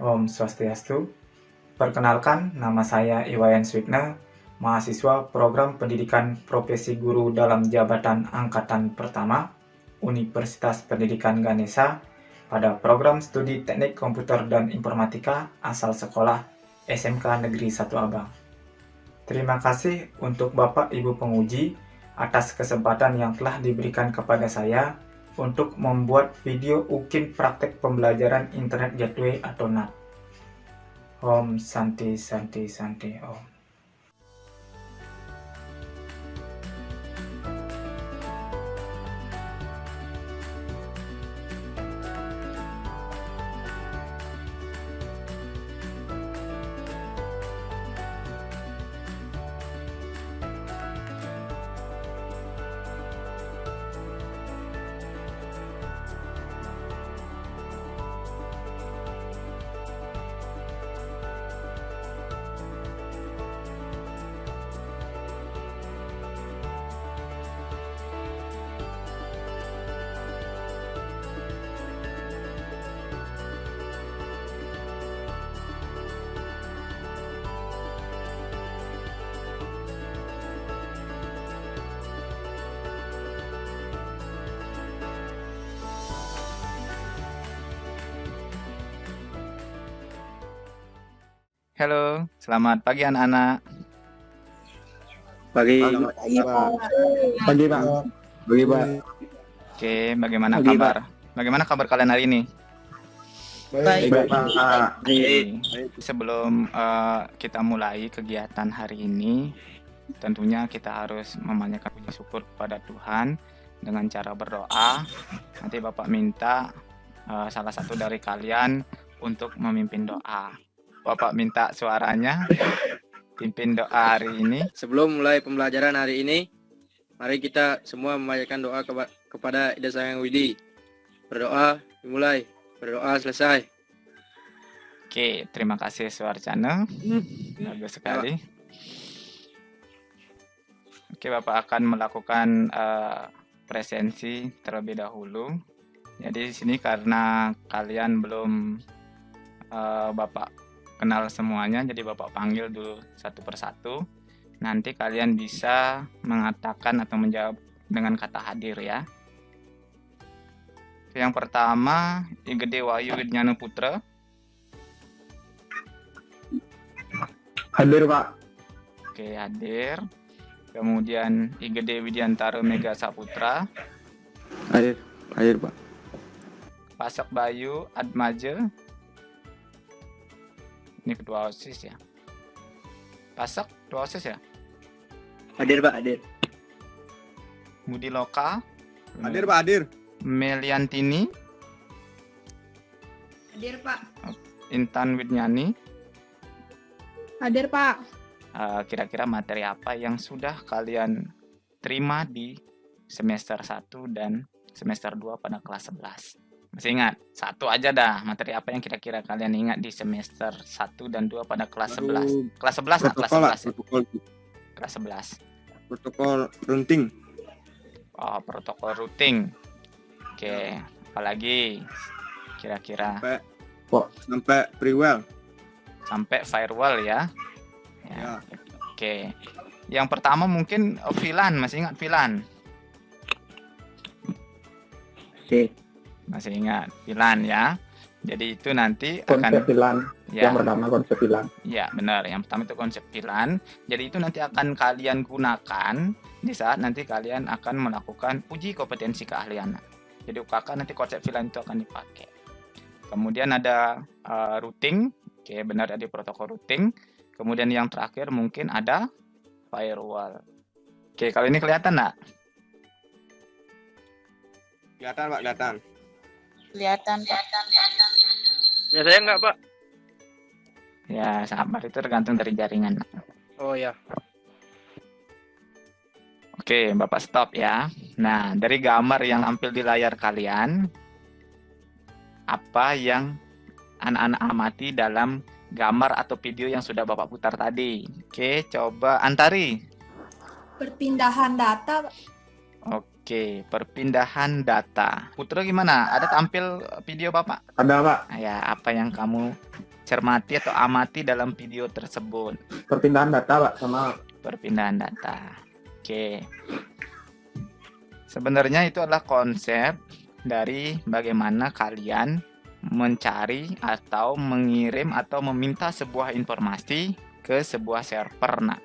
Om Swastiastu. Perkenalkan, nama saya Iwayan Swikna, mahasiswa Program Pendidikan Profesi Guru dalam Jabatan Angkatan Pertama, Universitas Pendidikan Ganesha, pada program studi Teknik Komputer dan Informatika asal sekolah SMK Negeri 1 Abang. Terima kasih untuk Bapak Ibu penguji atas kesempatan yang telah diberikan kepada saya untuk membuat video UKIN praktek pembelajaran Internet Gateway atau NAT. Om Santi Santi Santi Om. Halo, selamat pagi anak-anak. Pagi, Pagi, Pak. pagi Pak. Oke, bagaimana Pagi, kabar? Bagaimana kabar kalian hari ini? Baik. Pak. Oke, sebelum kita mulai kegiatan hari ini, tentunya kita harus memanjatkan puji syukur kepada Tuhan dengan cara berdoa. Nanti Bapak minta salah satu dari kalian untuk memimpin doa. Bapak minta suaranya pimpin doa hari ini. Sebelum mulai pembelajaran hari ini, mari kita semua memanjatkan doa kepada Ida Sayang Widi. Berdoa dimulai, berdoa selesai. Oke, terima kasih Suarcana. Bagus sekali. Oke, Bapak akan melakukan presensi terlebih dahulu. Jadi di sini karena kalian belum Bapak kenal semuanya, jadi Bapak panggil dulu satu persatu. Nanti kalian bisa mengatakan atau menjawab dengan kata hadir ya. Yang pertama, Igede Wahyu Widnyana Putra. Hadir, Pak. Oke, hadir. Kemudian Igede Widiantara Mega Saputra. Hadir Pak. Pasak Bayu Atmaja. Ini kedua OSIS ya. Pasak kedua OSIS ya. Hadir Pak, hadir. Budi Loka. Hadir, Pak. Hadir. Meliantini. Hadir, Pak. Intan Widnyani. Hadir, Pak. Kira-kira materi apa yang sudah kalian terima di semester 1 dan semester 2 pada kelas 11? Masih ingat? Satu aja dah, materi apa yang kira-kira kalian ingat di semester 1 dan 2 pada kelas 11? Kelas 11 lah, kelas 11 ya? Kelas 11. Protokol runting. Oh, protokol routing. Oke, apalagi kira-kira? Sampai freewell. Sampai firewall ya. Ya. Oke. Yang pertama mungkin VLAN, masih ingat VLAN? Masih ingat VLAN ya. Jadi itu nanti konsep akan VLAN. ya, Yang pertama konsep VLAN. ya benar. Yang pertama itu konsep VLAN. Jadi itu nanti akan kalian gunakan di saat nanti kalian akan melakukan uji kompetensi keahlian. Jadi UKK nanti konsep VLAN itu akan dipakai. Kemudian ada routing. Oke, benar, ada protokol routing. Kemudian yang terakhir mungkin ada firewall. Oke, kalau ini kelihatan nggak? Kelihatan, Pak, kelihatan. Kelihatan, Pak. Ya saya enggak Pak. Ya, sabar, itu tergantung dari jaringan. Oh ya. Oke, Bapak stop ya. Nah, dari gambar yang tampil di layar kalian, apa yang anak-anak amati dalam gambar atau video yang sudah Bapak putar tadi? Oke, coba Antari. Perpindahan data, Pak. Oke, perpindahan data. Putra gimana? Ada tampil video Bapak? Ada, Pak. Ya, apa yang kamu cermati atau amati dalam video tersebut. Perpindahan data, Pak, sama Perpindahan data. Oke. Sebenarnya itu adalah konsep dari bagaimana kalian mencari atau mengirim atau meminta sebuah informasi ke sebuah server. Nah,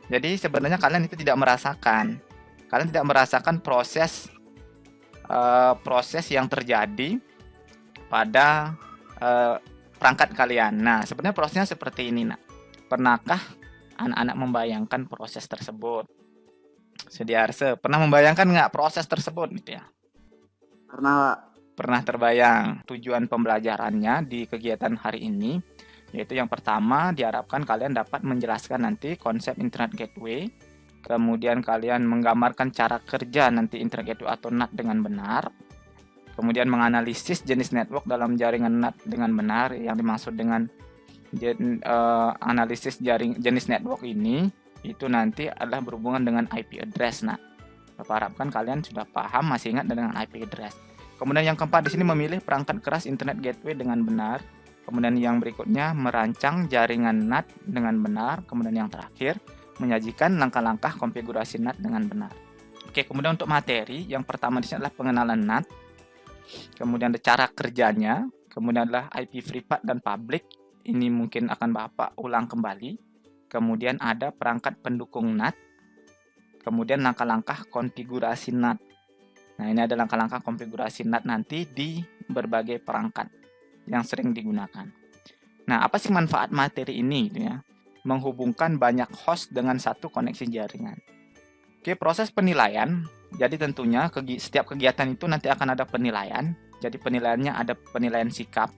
jadi sebenarnya kalian itu tidak merasakan. Kalian tidak merasakan proses yang terjadi pada perangkat kalian. Nah, sebenarnya prosesnya seperti ini. Nah, pernahkah anak-anak membayangkan proses tersebut? Sudiarse, pernah membayangkan nggak proses tersebut gitu ya? Pernah terbayang. Tujuan pembelajarannya di kegiatan hari ini yaitu yang pertama, diharapkan kalian dapat menjelaskan nanti konsep Internet Gateway, kemudian kalian menggambarkan cara kerja nanti Internet Gateway atau NAT dengan benar, kemudian menganalisis jenis network dalam jaringan NAT dengan benar. Yang dimaksud dengan analisis jenis network ini itu nanti adalah berhubungan dengan IP address. Nah, Bapak harapkan kalian sudah paham, masih ingat dengan IP address. Kemudian yang keempat di sini memilih perangkat keras Internet Gateway dengan benar. Kemudian yang berikutnya merancang jaringan NAT dengan benar. Kemudian yang terakhir menyajikan langkah-langkah konfigurasi NAT dengan benar. Oke, kemudian untuk materi yang pertama di sini adalah pengenalan NAT. Kemudian ada cara kerjanya. Kemudian adalah IP privat dan public. Ini mungkin akan Bapak ulang kembali. Kemudian ada perangkat pendukung NAT. Kemudian langkah-langkah konfigurasi NAT. Nah, ini ada langkah-langkah konfigurasi NAT nanti di berbagai perangkat yang sering digunakan. Nah, apa sih manfaat materi ini gitu ya? Menghubungkan banyak host dengan satu koneksi jaringan. Oke, proses penilaian. Jadi tentunya setiap kegiatan itu nanti akan ada penilaian. Jadi penilaiannya ada penilaian sikap.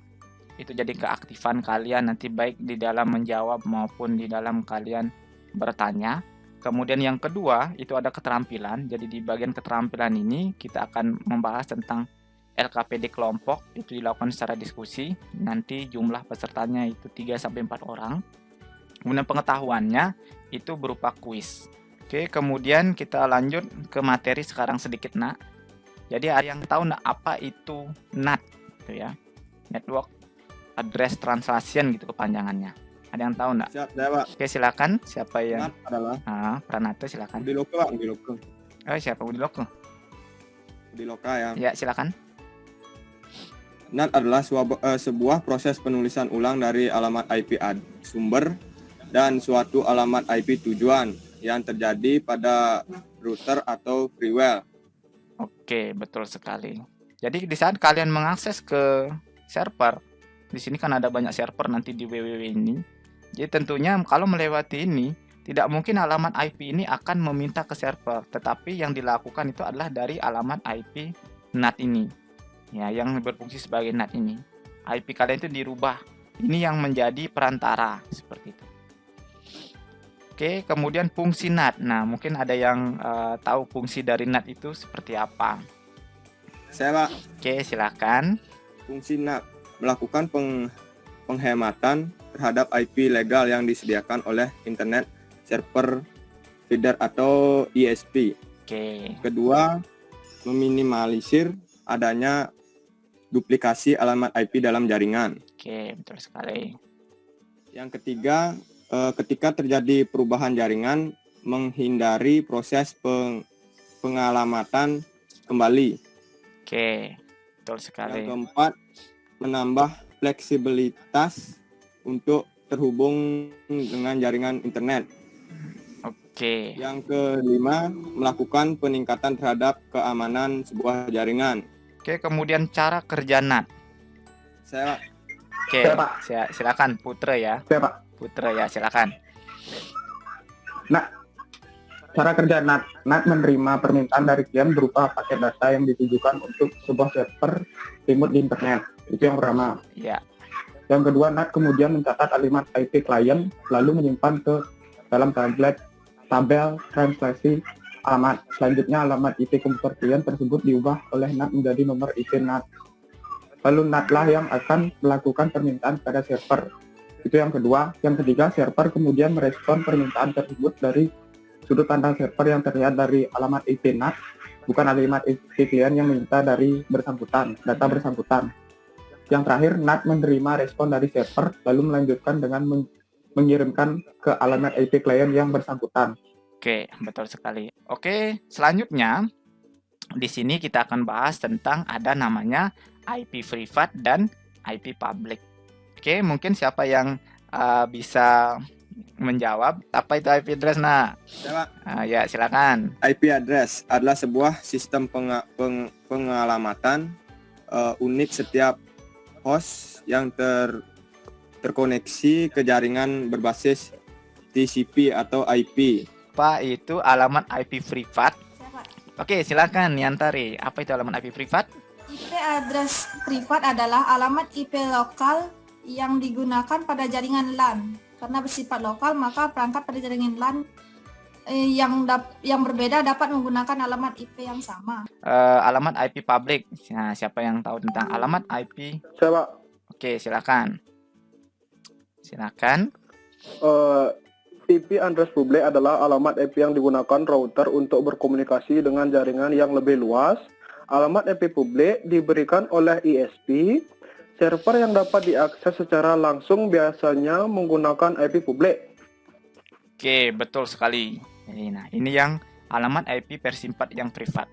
Itu jadi keaktifan kalian nanti baik di dalam menjawab maupun di dalam kalian bertanya. Kemudian yang kedua itu ada keterampilan. Jadi di bagian keterampilan ini kita akan membahas tentang LKPD kelompok. Itu dilakukan secara diskusi. Nanti jumlah pesertanya itu 3-4 orang. Kemudian pengetahuannya itu berupa kuis. Oke, kemudian kita lanjut ke materi sekarang sedikit nak. Jadi ada yang tahu nak apa itu NAT gitu ya. Network Address Translation gitu kepanjangannya. Ada yang tahu enggak? Siap, saya, Pak. Oke, silakan. Siapa yang NAT adalah Pranato silakan. Budi Loka, Pak. Budi Loka. Oh, siapa Budi Loka? Budi Loka ya. Ya, silakan. NAT adalah sebuah proses penulisan ulang dari alamat IP sumber dan suatu alamat IP tujuan yang terjadi pada router atau freeware. Oke, betul sekali. Jadi di saat kalian mengakses ke server, di sini kan ada banyak server nanti di www ini. Jadi tentunya kalau melewati ini, tidak mungkin alamat IP ini akan meminta ke server, tetapi yang dilakukan itu adalah dari alamat IP NAT ini. Ya, yang berfungsi sebagai NAT ini. IP kalian itu dirubah. Ini yang menjadi perantara seperti itu. Oke, kemudian fungsi NAT. Nah, mungkin ada yang tahu fungsi dari NAT itu seperti apa. Saya, Pak. Oke, silakan. Fungsi NAT melakukan penghematan terhadap IP legal yang disediakan oleh Internet Server Feeder atau ISP. Oke. Kedua, meminimalisir adanya duplikasi alamat IP dalam jaringan. Oke, betul sekali. Yang ketiga, ketika terjadi perubahan jaringan, menghindari proses pengalamatan kembali. Oke, betul sekali. Yang keempat, menambah fleksibilitas untuk terhubung dengan jaringan internet. Oke. Yang kelima, melakukan peningkatan terhadap keamanan sebuah jaringan. Oke, kemudian cara kerja NAT. Saya, Oke, Saya, Pak. silakan Putra ya. Oke, Pak. Putra ya, silakan. Cara kerja NAT. NAT menerima permintaan dari klien berupa paket data yang ditujukan untuk sebuah server remote di internet. Itu yang pertama. Ya. Yang kedua, NAT kemudian mencatat alamat IP klien, lalu menyimpan ke dalam tabel translasi alamat. Selanjutnya, alamat IP komputer klien tersebut diubah oleh NAT menjadi nomor IP NAT. Lalu NAT lah yang akan melakukan permintaan pada server. Itu yang kedua. Yang ketiga, server kemudian merespon permintaan tersebut dari sudut pandang server yang terlihat dari alamat IP NAT, bukan alamat IP klien yang meminta dari data bersangkutan. Yang terakhir, NAT menerima respon dari server, lalu melanjutkan dengan mengirimkan ke alamat IP klien yang bersangkutan. Oke, betul sekali. Oke, selanjutnya di sini kita akan bahas tentang ada namanya IP privat dan IP public. Oke, mungkin siapa yang bisa menjawab apa itu IP address, Nak? Ya, Pak. Ya, silakan. IP address adalah sebuah sistem pengalamatan unik setiap host yang terkoneksi ke jaringan berbasis TCP atau IP. Apa itu alamat IP privat? Siapa? Oke, silakan Niantari. Apa itu alamat IP privat? IP address privat adalah alamat IP lokal yang digunakan pada jaringan LAN. Karena bersifat lokal, maka perangkat pada jaringan LAN yang berbeda dapat menggunakan alamat IP yang sama. Alamat IP public. Nah, siapa yang tahu tentang alamat IP? Saya, Pak. Oke, silakan. Silakan. IP address publik adalah alamat IP yang digunakan router untuk berkomunikasi dengan jaringan yang lebih luas. Alamat IP publik diberikan oleh ISP. Server yang dapat diakses secara langsung biasanya menggunakan IP publik. Oke, betul sekali. Nah, ini yang alamat IP versi 4 yang privat.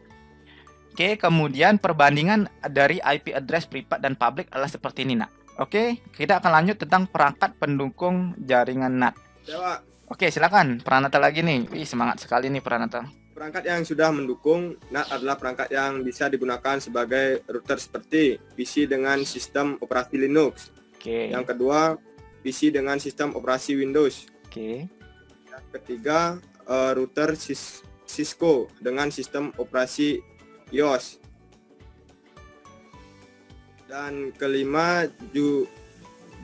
Oke, kemudian perbandingan dari IP address privat dan public adalah seperti ini, Nak. Oke, kita akan lanjut tentang perangkat pendukung jaringan NAT. Ya, Pak. Oke, silakan. Pranata lagi nih. Wih, semangat sekali nih Pranata. Perangkat yang sudah mendukung NAT adalah perangkat yang bisa digunakan sebagai router seperti PC dengan sistem operasi Linux. Oke. Yang kedua, PC dengan sistem operasi Windows. Oke. Yang ketiga, router Cisco dengan sistem operasi iOS. Dan kelima,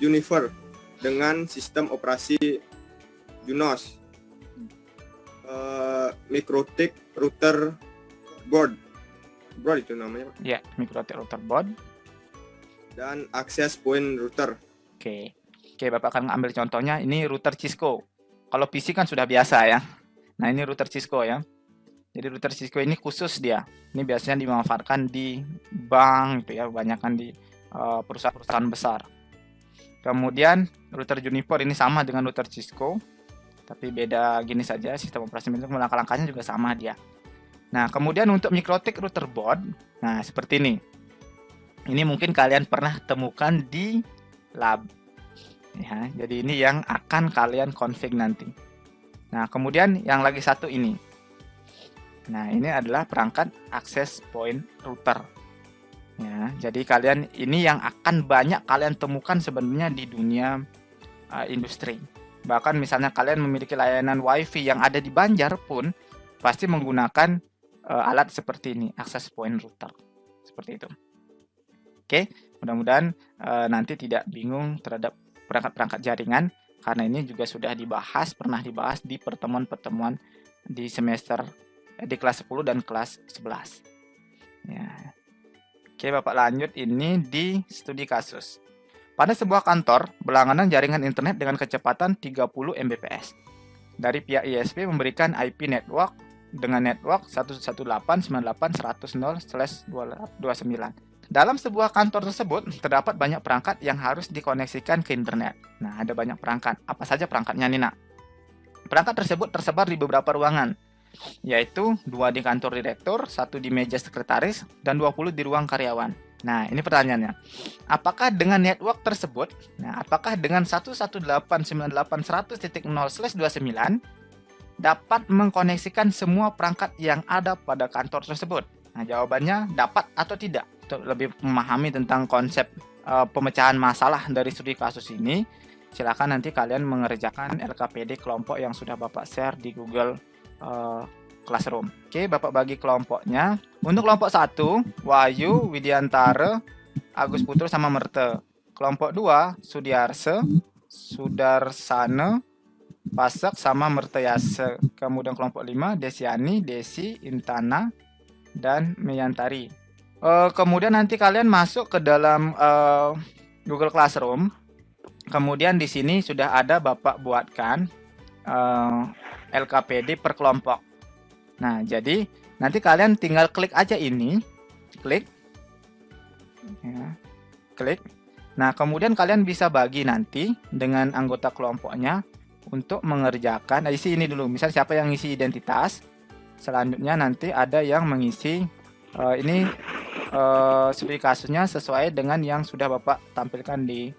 Juniper dengan sistem operasi Junos. Mikrotik router board itu namanya, Pak. Ya, Mikrotik router board. Dan access point router. Oke. Oke, Bapak akan ambil contohnya. Ini router Cisco. Kalau PC kan sudah biasa ya. Nah, ini router Cisco ya. Jadi router Cisco ini khusus dia. Ini biasanya dimanfaatkan di bank gitu ya, kebanyakan di perusahaan-perusahaan besar. Kemudian router Juniper ini sama dengan router Cisco, tapi beda gini saja, sistem operasi Windows, langkah-langkahnya juga sama dia. Nah, kemudian untuk Mikrotik router board, nah seperti ini. Ini mungkin kalian pernah temukan di lab. Ya, jadi ini yang akan kalian config nanti. Nah, kemudian yang lagi satu ini. Nah, ini adalah perangkat access point router. Ya, jadi kalian ini yang akan banyak kalian temukan sebenarnya di dunia industri. Bahkan misalnya kalian memiliki layanan WiFi yang ada di Banjar pun pasti menggunakan alat seperti ini, access point router. Seperti itu. Oke, mudah-mudahan nanti tidak bingung terhadap perangkat-perangkat jaringan, karena ini juga sudah pernah dibahas di pertemuan-pertemuan di semester di kelas 10 dan kelas 11. Ya. Oke, Bapak lanjut ini di studi kasus. Pada sebuah kantor berlangganan jaringan internet dengan kecepatan 30 Mbps. Dari pihak ISP memberikan IP network dengan network 118.98.100/29. Dalam sebuah kantor tersebut terdapat banyak perangkat yang harus dikoneksikan ke internet. Nah, ada banyak perangkat. Apa saja perangkatnya nih, Nak? Perangkat tersebut tersebar di beberapa ruangan, yaitu 2 di kantor direktur, 1 di meja sekretaris, dan 20 di ruang karyawan. Nah, ini pertanyaannya. Apakah dengan network tersebut, apakah dengan 192.168.100.0/29 dapat mengkoneksikan semua perangkat yang ada pada kantor tersebut? Nah, jawabannya dapat atau tidak. Untuk lebih memahami tentang konsep pemecahan masalah dari studi kasus ini, silakan nanti kalian mengerjakan LKPD kelompok yang sudah Bapak share di Google Classroom. Oke, Bapak bagi kelompoknya. Untuk kelompok 1, Wahyu, Widiantara, Agus Putro sama Merte. Kelompok 2, Sudiarse, Sudarsana, Pasek sama Merteyase. Kemudian kelompok 5, Desiani, Desi, Intana, dan Meyantari. Kemudian nanti kalian masuk ke dalam Google Classroom. Kemudian di sini sudah ada Bapak buatkan LKPD per kelompok. Nah, jadi nanti kalian tinggal klik aja ini, klik, ya, klik. Nah, kemudian kalian bisa bagi nanti dengan anggota kelompoknya untuk mengerjakan, nah isi ini dulu, misal siapa yang ngisi identitas, selanjutnya nanti ada yang mengisi ini studi kasusnya sesuai dengan yang sudah Bapak tampilkan di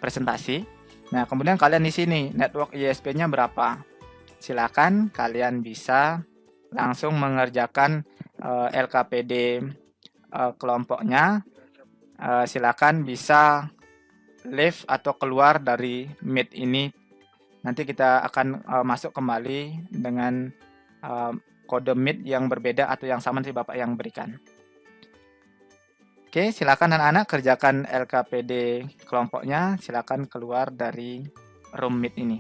presentasi. Nah, kemudian kalian di sini network ISP-nya berapa. Silakan kalian bisa langsung mengerjakan LKPD kelompoknya. Silakan bisa leave atau keluar dari Meet ini. Nanti kita akan masuk kembali dengan kode Meet yang berbeda atau yang sama nanti Bapak yang berikan. Oke, silakan anak-anak kerjakan LKPD kelompoknya. Silakan keluar dari room Meet ini.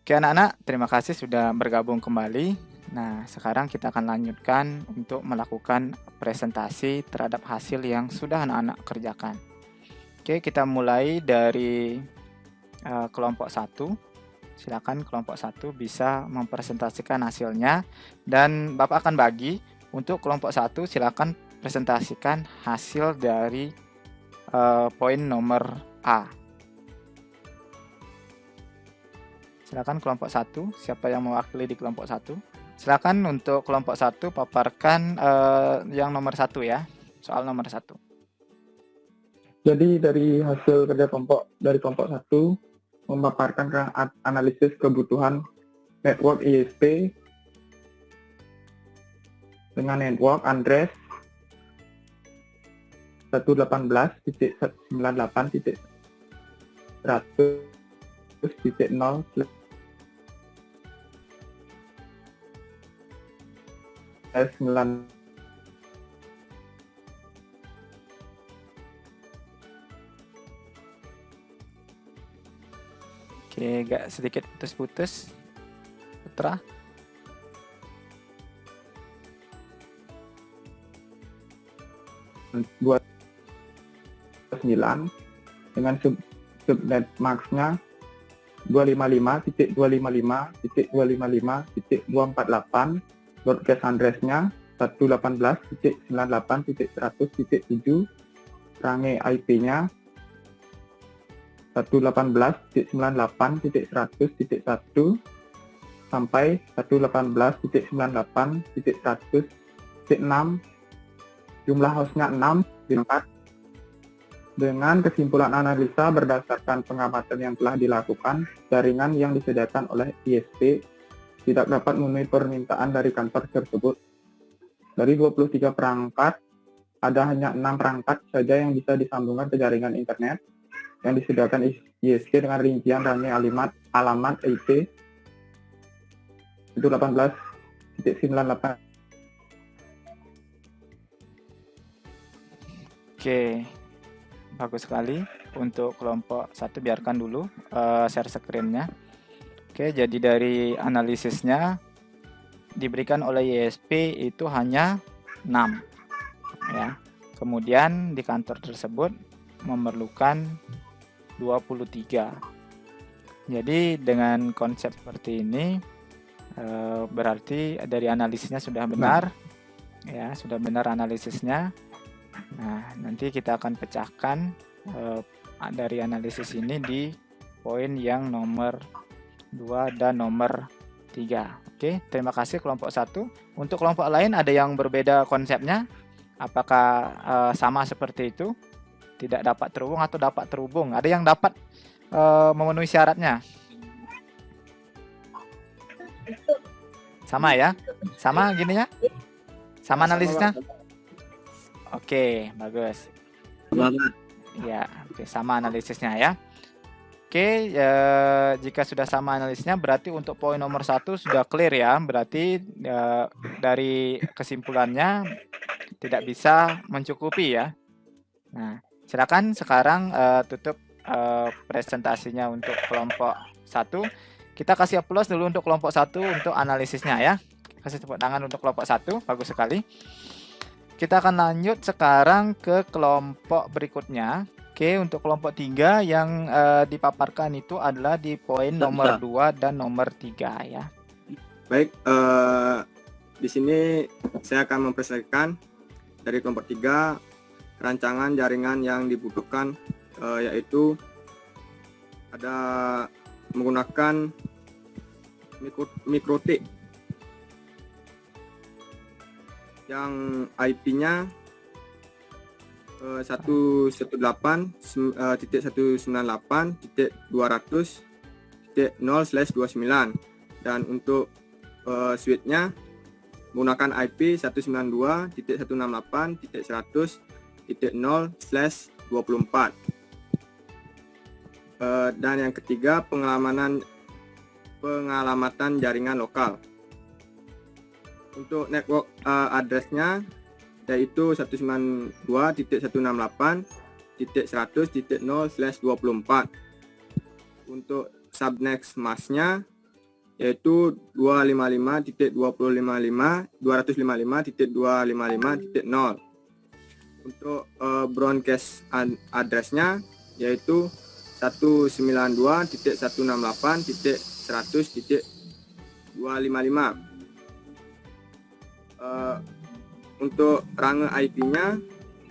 Oke anak-anak, terima kasih sudah bergabung kembali. Nah, sekarang kita akan lanjutkan untuk melakukan presentasi terhadap hasil yang sudah anak-anak kerjakan. Oke, kita mulai dari kelompok 1. Silakan kelompok 1 bisa mempresentasikan hasilnya. Dan Bapak akan bagi untuk kelompok 1, silakan presentasikan hasil dari poin nomor A. Silakan kelompok 1, siapa yang mewakili di kelompok 1? Silakan untuk kelompok 1 paparkan yang nomor 1 ya. Soal nomor 1. Jadi dari hasil kerja kelompok dari kelompok 1 memaparkan analisis kebutuhan network ISP dengan network address 118.100.9 Oke, agak sedikit putus-putus. Putra. dua 9 dengan subnet max-nya 255.255.255.248, broadcast address-nya 118.98.100.7, range IP-nya 118.98.100.1 sampai 118.98.100.6, jumlah hostnya 6 di 4. Dengan kesimpulan analisa berdasarkan pengamatan yang telah dilakukan, jaringan yang disediakan oleh ISP tidak dapat memenuhi permintaan dari kantor tersebut. Dari 23 perangkat, ada hanya 6 perangkat saja yang bisa disambungkan ke jaringan internet yang disediakan ISP dengan rincian range alamat IP itu 18.98. Oke. Bagus sekali. Untuk kelompok 1 biarkan dulu share screen-nya. Oke, jadi dari analisisnya diberikan oleh ISP itu hanya 6 ya. Kemudian di kantor tersebut memerlukan 23. Jadi dengan konsep seperti ini berarti dari analisisnya sudah benar ya, sudah benar analisisnya. Nah, nanti kita akan pecahkan dari analisis ini di poin yang nomor 2 dan nomor 3. Oke, terima kasih kelompok 1. Untuk kelompok lain ada yang berbeda konsepnya? Apakah sama seperti itu? Tidak dapat terhubung atau dapat terhubung? Ada yang dapat memenuhi syaratnya? Sama ya? Sama gini ya? Sama analisisnya? Oke, bagus. Ya, oke, sama analisisnya ya. Oke, jika sudah sama analisisnya berarti untuk poin nomor 1 sudah clear ya. Berarti dari kesimpulannya tidak bisa mencukupi ya. Nah, silakan sekarang tutup presentasinya untuk kelompok 1. Kita kasih aplaus dulu untuk kelompok 1 untuk analisisnya ya. Kasih tepuk tangan untuk kelompok 1, bagus sekali. Kita akan lanjut sekarang ke kelompok berikutnya. Oke, untuk kelompok 3 yang dipaparkan itu adalah di poin nomor 2 dan nomor 3 ya. Baik, di sini saya akan mempresentasikan dari kelompok 3 rancangan jaringan yang dibutuhkan, yaitu ada menggunakan MikroTik yang IP-nya 192.198.200.0/29 dan untuk switch-nya menggunakan IP 192.168.100.0/24. Dan yang ketiga pengalamatan jaringan lokal. Untuk network address-nya yaitu 192.168.100.0/24. Untuk subnet mask-nya yaitu 255.255.255.0. Untuk broadcast address-nya yaitu 192.168.100.255. Untuk range IP-nya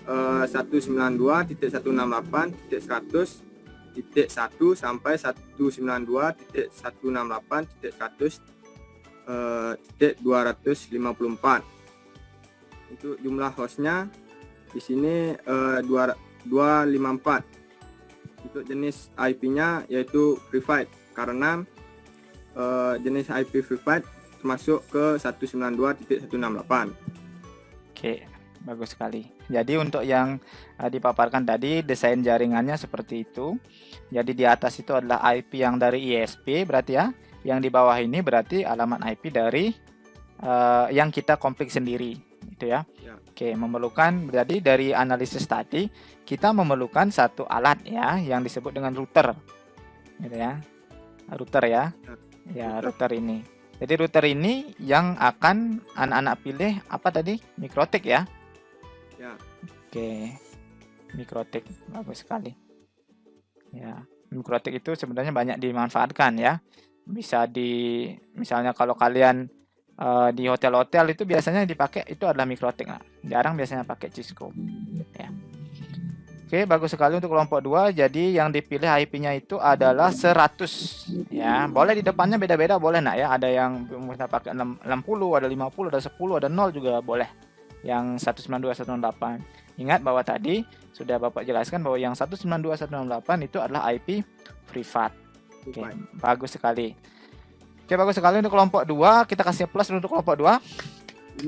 192.168.100.1 sampai 192.168.100.2. titik 254. Untuk jumlah hostnya di sini 254. Untuk jenis IP-nya yaitu private, karena jenis IP private masuk ke 192.168. Oke, bagus sekali. Jadi untuk yang dipaparkan tadi desain jaringannya seperti itu. Jadi di atas itu adalah IP yang dari ISP berarti ya. Yang di bawah ini berarti alamat IP dari yang kita komplik sendiri, itu ya. Ya. Oke, memerlukan berarti dari analisis tadi kita memerlukan satu alat ya yang disebut dengan router. Gitu ya. Router ya. Ya, router ini. Jadi router ini yang akan anak-anak pilih apa tadi? Mikrotik ya. Ya. Oke. Mikrotik bagus sekali. Ya, mikrotik itu sebenarnya banyak dimanfaatkan ya. Bisa misalnya kalau kalian di hotel-hotel itu biasanya dipakai itu adalah mikrotik. Nah, jarang biasanya pakai Cisco. Ya. Oke, bagus sekali untuk kelompok 2. Jadi yang dipilih IP-nya itu adalah 100 ya. Boleh di depannya beda-beda boleh nak ya. Ada yang bisa pakai 60, ada 50, ada 10, ada 0 juga boleh. Yang 192.168. Ingat bahwa tadi sudah Bapak jelaskan bahwa yang 192.168 itu adalah IP privat. Oke, bagus sekali. Oke, bagus sekali untuk kelompok 2. Kita kasih plus untuk kelompok 2.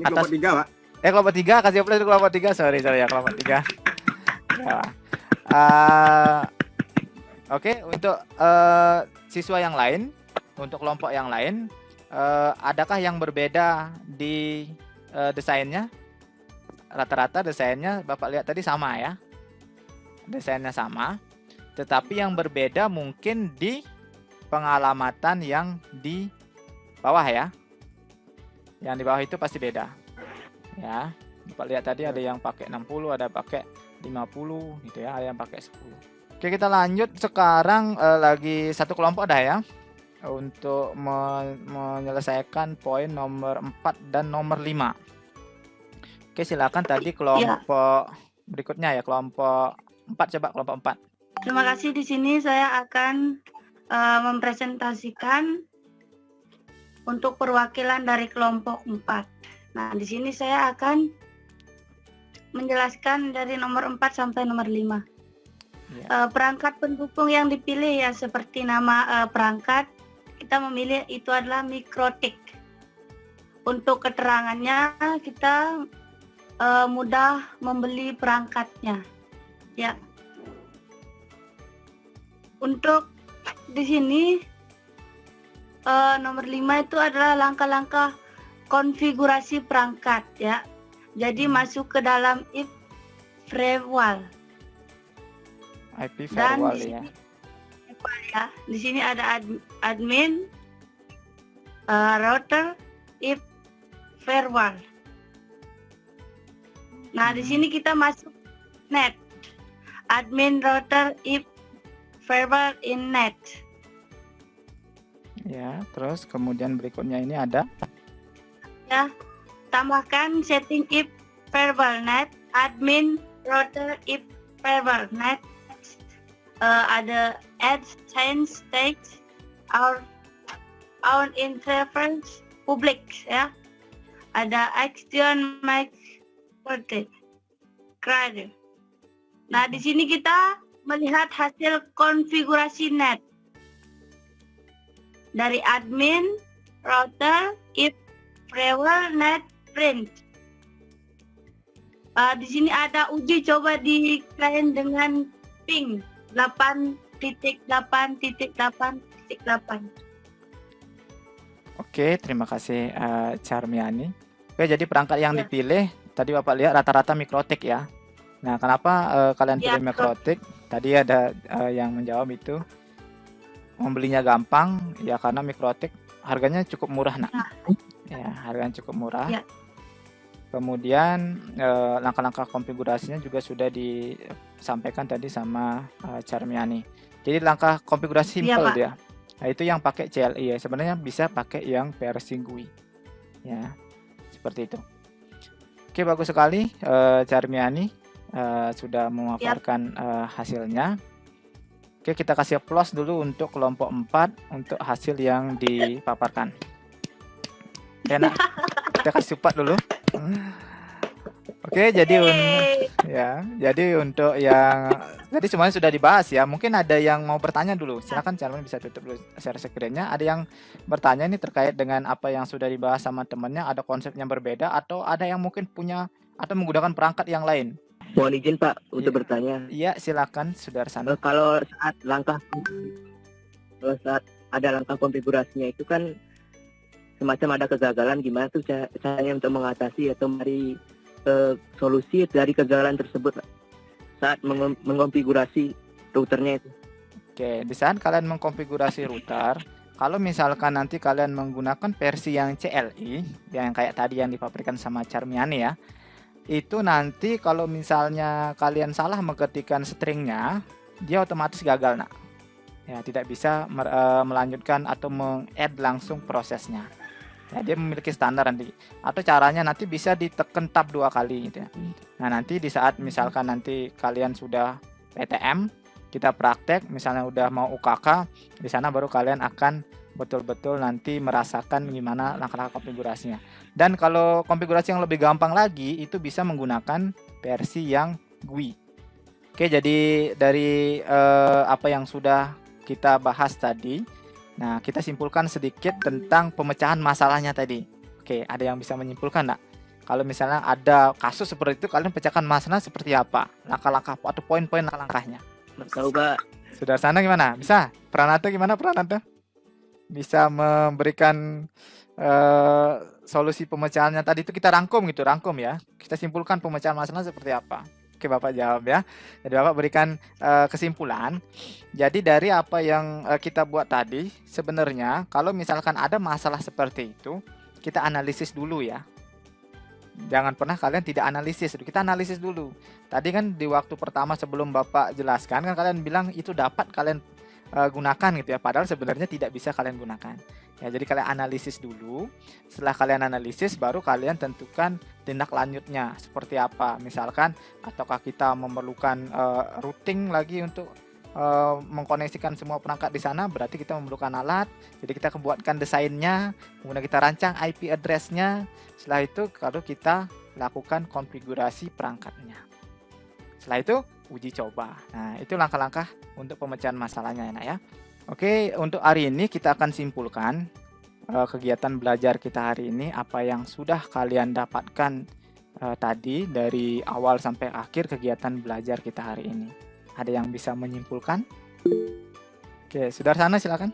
Ini kelompok 3, Pak. Kelompok 3 kasih plus untuk kelompok 3. Sorry ya kelompok 3. Ya. Oke, untuk siswa yang lain, untuk kelompok yang lain, adakah yang berbeda di desainnya? Rata-rata desainnya Bapak lihat tadi sama ya. Desainnya sama, tetapi yang berbeda mungkin di pengalamatan yang di bawah ya. Yang di bawah itu pasti beda. Ya. Bapak lihat tadi ada yang pakai 60, ada pakai 50 gitu ya, ada yang pakai 10. Oke, kita lanjut sekarang lagi satu kelompok dah ya. Untuk menyelesaikan poin nomor 4 dan nomor 5. Oke, silakan tadi kelompok berikutnya ya, kelompok 4 coba kelompok 4. Terima kasih. Di sini saya akan mempresentasikan untuk perwakilan dari kelompok 4. Nah, di sini saya akan menjelaskan dari nomor 4 sampai nomor 5. Ya. Perangkat pendukung yang dipilih ya seperti nama perangkat, kita memilih itu adalah mikrotik. Untuk keterangannya kita mudah membeli perangkatnya. Ya. Untuk di sini nomor 5 itu adalah langkah-langkah konfigurasi perangkat ya. Jadi masuk ke dalam IP firewall. IP firewall dan ya. Di sini ada admin, router, IP firewall. Nah, di sini kita masuk net. Admin, router, IP firewall in net. Ya, terus kemudian berikutnya ini ada ya. Tambahkan setting IP firewall net, admin, router, IP firewall net. Ada add change state our interface public ya. Ada action make project create. Nah, di sini kita melihat hasil konfigurasi net dari admin, router, IP firewall net print. Di sini ada uji coba di klien dengan ping 8.8.8.8. Oke, terima kasih Charmiani. Oke, jadi perangkat yang dipilih tadi Bapak lihat rata-rata mikrotik ya. Nah, kenapa kalian pilih mikrotik? Tadi ada yang menjawab itu membelinya gampang ya karena mikrotik harganya cukup murah nak. Ya, harganya cukup murah. Ya. Kemudian langkah-langkah konfigurasinya juga sudah disampaikan tadi sama Charmiani. Jadi langkah konfigurasi simple dia. Nah, itu yang pakai CLI ya. Sebenarnya bisa pakai yang versi GUI. Ya, seperti itu. Oke, bagus sekali Charmiani sudah memaparkan hasilnya. Oke, kita kasih plus dulu untuk kelompok 4 untuk hasil yang dipaparkan. Enak. Kita kasih support dulu. Oke, jadi jadi untuk yang tadi semuanya sudah dibahas ya. Mungkin ada yang mau bertanya dulu. Silakan Charmaine bisa tutup dulu share screen-nya. Ada yang bertanya ini terkait dengan apa yang sudah dibahas sama temennya, ada konsep yang berbeda atau ada yang mungkin punya atau menggunakan perangkat yang lain. Mohon izin Pak untuk Iya. bertanya. Iya, silakan Sudarsana. Kalau saat ada langkah konfigurasinya itu kan semacam ada kegagalan, gimana tuh caranya untuk mengatasi atau mencari solusi dari kegagalan tersebut Pak, saat mengkonfigurasi routernya itu. Oke, di saat kalian mengkonfigurasi router, kalau misalkan nanti kalian menggunakan versi yang CLI, yang kayak tadi yang dipaparkan sama Charmiani ya, itu nanti kalau misalnya kalian salah mengetikkan stringnya, dia otomatis gagal nak. Ya, tidak bisa melanjutkan atau meng-add langsung prosesnya. Ya, dia memiliki standar nanti. Atau caranya nanti bisa ditekan tab 2 kali gitu ya. Nah, nanti di saat misalkan nanti kalian sudah PTM, kita praktek, misalnya udah mau UKK, di sana baru kalian akan betul-betul nanti merasakan gimana langkah-langkah konfigurasinya. Dan kalau konfigurasi yang lebih gampang lagi, itu bisa menggunakan versi yang GUI. Oke, jadi dari apa yang sudah kita bahas tadi, nah kita simpulkan sedikit tentang pemecahan masalahnya tadi. Oke, ada yang bisa menyimpulkan enggak? Kalau misalnya ada kasus seperti itu, kalian pecahkan masalah seperti apa? Langkah-langkah atau poin-poin langkahnya? Tahu Pak. Sudarsana gimana? Bisa? Pranata gimana Pranata? Bisa memberikan solusi pemecahannya tadi itu kita rangkum ya. Kita simpulkan pemecahan masalah seperti apa. Oke, Bapak jawab ya. Jadi Bapak berikan kesimpulan. Jadi dari apa yang kita buat tadi, sebenarnya kalau misalkan ada masalah seperti itu, kita analisis dulu ya. Jangan pernah kalian tidak analisis, kita analisis dulu. Tadi kan di waktu pertama sebelum Bapak jelaskan kan kalian bilang itu dapat kalian gunakan gitu ya, padahal sebenarnya tidak bisa kalian gunakan. Ya, jadi kalian analisis dulu. Setelah kalian analisis, baru kalian tentukan tindak lanjutnya seperti apa. Misalkan, ataukah kita memerlukan routing lagi untuk mengkoneksikan semua perangkat di sana, berarti kita memerlukan alat. Jadi kita buatkan desainnya, kemudian kita rancang IP address-nya. Setelah itu, kalau kita lakukan konfigurasi perangkatnya. Setelah itu, uji coba. Nah, itu langkah-langkah untuk pemecahan masalahnya ya. Oke, untuk hari ini kita akan simpulkan kegiatan belajar kita hari ini, apa yang sudah kalian dapatkan tadi dari awal sampai akhir kegiatan belajar kita hari ini. Ada yang bisa menyimpulkan? Oke, Sudarsana silakan.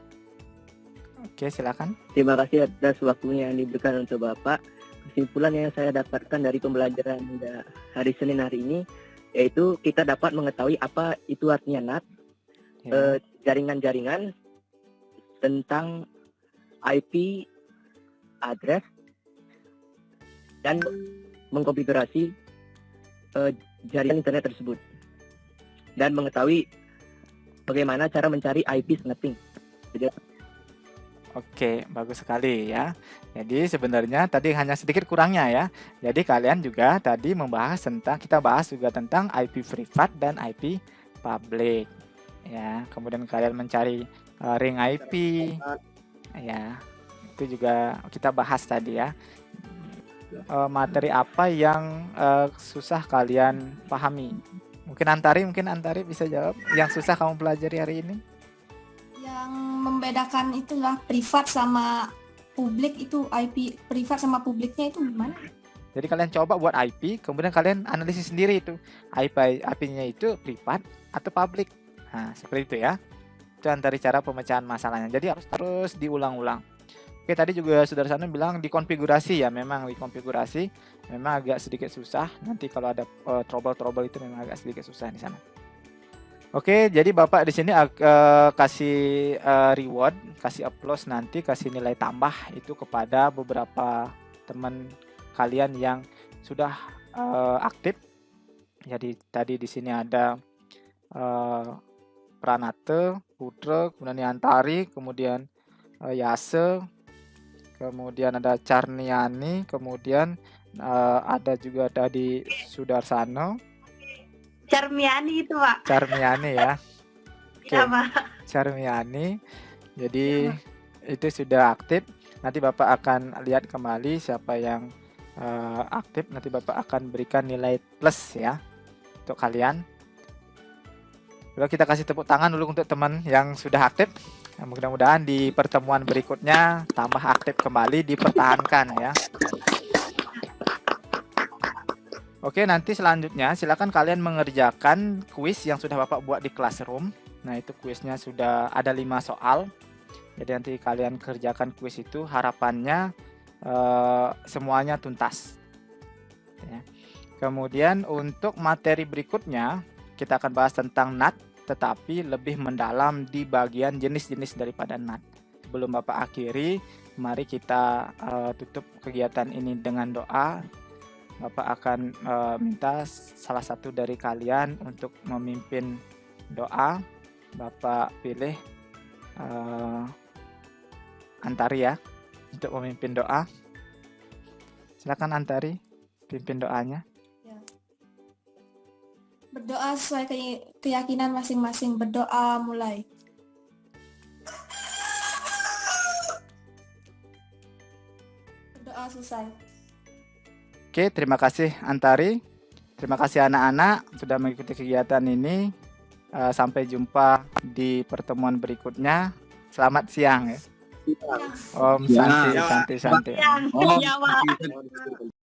Oke, silakan. Terima kasih atas waktunya yang diberikan untuk Bapak. Kesimpulan yang saya dapatkan dari pembelajaran hari Senin hari ini, yaitu kita dapat mengetahui apa itu artinya NAT, jaringan-jaringan, tentang IP address, dan mengkonfigurasi jaringan internet tersebut, dan mengetahui bagaimana cara mencari IP snapping. Oke, bagus sekali ya. Jadi sebenarnya tadi hanya sedikit kurangnya ya. Jadi kalian juga tadi membahas tentang, kita bahas juga tentang IP privat dan IP public. Ya, kemudian kalian mencari ring IP. Ya, itu juga kita bahas tadi ya. Materi apa yang susah kalian pahami? Mungkin Antari bisa jawab. Yang susah kamu pelajari hari ini? Yang membedakan itulah privat sama publik, itu IP privat sama publiknya itu gimana? Jadi kalian coba buat IP, kemudian kalian analisis sendiri itu IP-nya itu privat atau publik. Nah, seperti itu ya. Itu antara cara pemecahan masalahnya. Jadi harus terus diulang-ulang. Oke, tadi juga Sudarsana bilang dikonfigurasi ya. Memang dikonfigurasi memang agak sedikit susah. Nanti kalau ada trouble itu memang agak sedikit susah di sana. Oke, jadi Bapak di sini kasih reward, kasih applause nanti, kasih nilai tambah itu kepada beberapa teman kalian yang sudah aktif. Jadi tadi di sini ada Pranata, Putra, kemudian Antari, kemudian Yase, kemudian ada Charniani, kemudian ada juga tadi Sudarsana. Charmiani itu Pak. Charmiani ya. Oke, Iya Pak. Charmiani. Jadi itu sudah aktif. Nanti Bapak akan lihat kembali siapa yang aktif. Nanti Bapak akan berikan nilai plus ya untuk kalian. Lalu kita kasih tepuk tangan dulu untuk teman yang sudah aktif. Nah, mudah-mudahan di pertemuan berikutnya tambah aktif kembali, dipertahankan ya. Oke, nanti selanjutnya silakan kalian mengerjakan kuis yang sudah Bapak buat di classroom. Nah, itu kuisnya sudah ada 5 soal. Jadi nanti kalian kerjakan kuis itu, harapannya semuanya tuntas. Ya. Kemudian untuk materi berikutnya kita akan bahas tentang NAT, tetapi lebih mendalam di bagian jenis-jenis daripada NAT. Sebelum Bapak akhiri, mari kita tutup kegiatan ini dengan doa. Bapak akan minta salah satu dari kalian untuk memimpin doa. Bapak pilih Antari ya untuk memimpin doa. Silakan Antari pimpin doanya. Berdoa sesuai keyakinan masing-masing. Berdoa mulai. Berdoa selesai. Oke, terima kasih Antari. Terima kasih anak-anak sudah mengikuti kegiatan ini. Sampai jumpa di pertemuan berikutnya. Selamat siang ya. Om Santi, Santi, Santi. Ya, Pak.